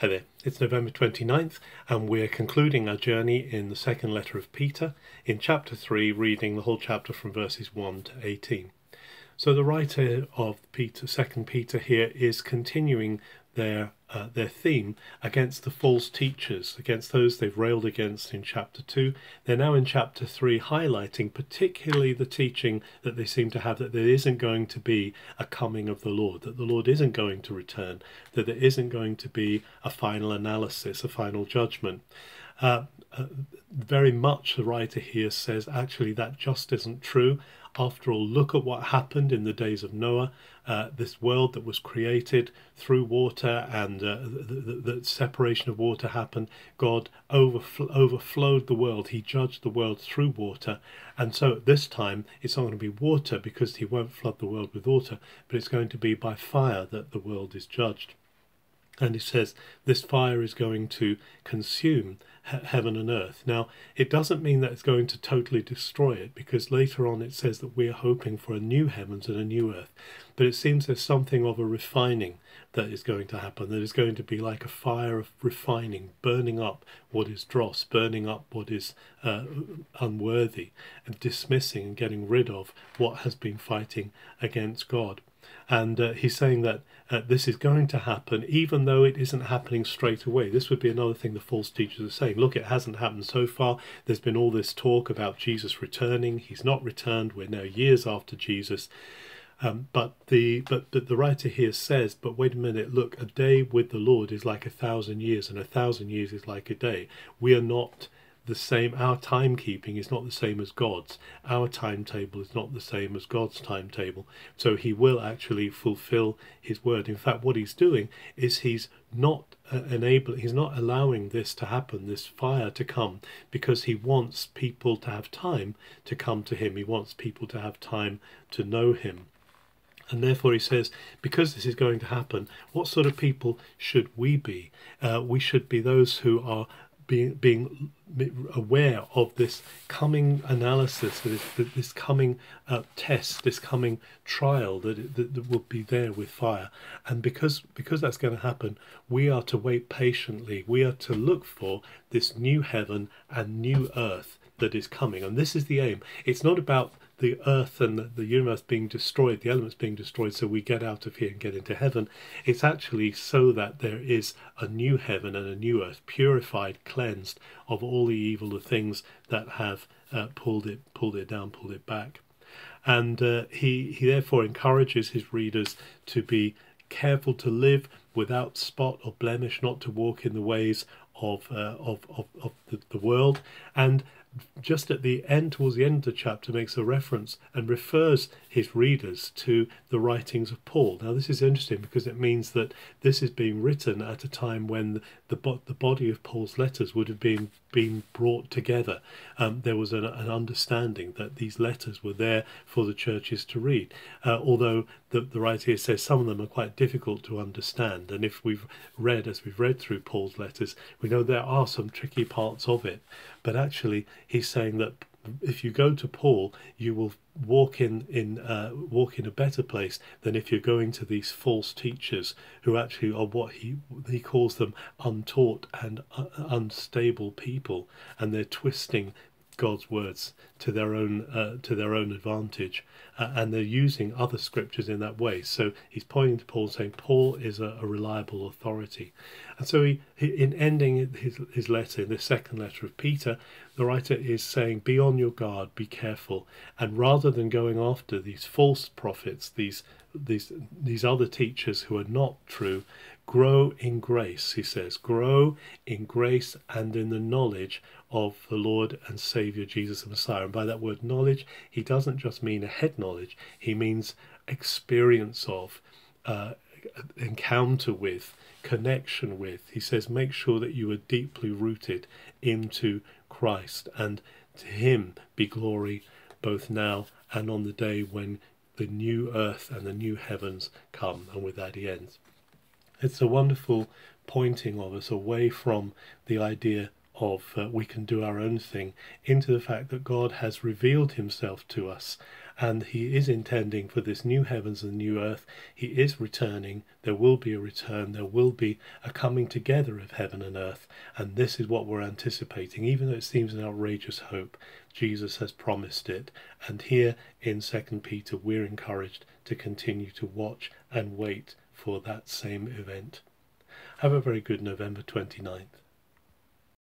Hi there, it's November 29th and we're concluding our journey in the second letter of Peter in chapter 3, reading the whole chapter from verses 1 to 18. So the writer of Second Peter here is continuing their theme against the false teachers, against those they've railed against in chapter 2. They're now in chapter 3 highlighting particularly the teaching that they seem to have, that there isn't going to be a coming of the Lord, that the Lord isn't going to return, that there isn't going to be a final analysis, a final judgment. Very much the writer here says actually that just isn't true. After all, look at what happened in the days of Noah, this world that was created through water, and the separation of water happened. God overflowed the world. He judged the world through water. And so at this time, it's not going to be water because he won't flood the world with water, but it's going to be by fire that the world is judged. And it says this fire is going to consume heaven and earth. Now, it doesn't mean that it's going to totally destroy it, because later on it says that we are hoping for a new heavens and a new earth. But it seems there's something of a refining that is going to happen, that is going to be like a fire of refining, burning up what is dross, burning up what is unworthy, and dismissing and getting rid of what has been fighting against God. And he's saying that this is going to happen, even though it isn't happening straight away. This would be another thing the false teachers are saying. Look, it hasn't happened so far. There's been all this talk about Jesus returning. He's not returned. We're now years after Jesus. But the writer here says, but wait a minute, look, a day with the Lord is like 1,000 years, and 1,000 years is like a day. We are not the same. Our timekeeping is not the same as God's. Our timetable is not the same as God's timetable. So he will actually fulfill his word. In fact, what he's doing is he's not he's not allowing this to happen, this fire to come, because he wants people to have time to come to him. He wants people to have time to know him. And therefore he says, because this is going to happen, what sort of people should we be? We should be those who are being aware of this coming analysis, this coming test, this coming trial that will be there with fire. And because that's going to happen, we are to wait patiently. We are to look for this new heaven and new earth that is coming. And this is the aim. It's not about the earth and the universe being destroyed, the elements being destroyed, so we get out of here and get into heaven. It's actually so that there is a new heaven and a new earth, purified, cleansed of all the evil, the things that have pulled it down, pulled it back. And he therefore encourages his readers to be careful to live without spot or blemish, not to walk in the ways of the world. And just at the end, towards the end of the chapter, makes a reference and refers his readers to the writings of Paul. Now, this is interesting because it means that this is being written at a time when the body of Paul's letters would have been brought together. There was an understanding that these letters were there for the churches to read, although the writer here says some of them are quite difficult to understand. And if as we've read through Paul's letters, we know there are some tricky parts of it. But actually, he's saying that if you go to Paul, you will walk in a better place than if you're going to these false teachers who actually are what he calls them untaught and unstable people, and they're twisting God's words to their own advantage, and they're using other scriptures in that way. So he's pointing to Paul, saying Paul is a reliable authority. And so he in ending his letter, in the second letter of Peter, the writer is saying, be on your guard, be careful, and rather than going after these false prophets, these other teachers who are not true, grow in grace, he says. Grow in grace and in the knowledge of the Lord and Saviour Jesus the Messiah. And by that word knowledge, he doesn't just mean a head knowledge, he means experience of, encounter with, connection with. He says, make sure that you are deeply rooted into Christ, and to him be glory both now and on the day when the new earth and the new heavens come. And with that he ends. It's a wonderful pointing of us away from the idea of we can do our own thing, into the fact that God has revealed himself to us and he is intending for this new heavens and new earth. He is returning. There will be a return. There will be a coming together of heaven and earth, and this is what we're anticipating. Even though it seems an outrageous hope, Jesus has promised it, and here in 2 Peter we're encouraged to continue to watch and wait for that same event. Have a very good November 29th.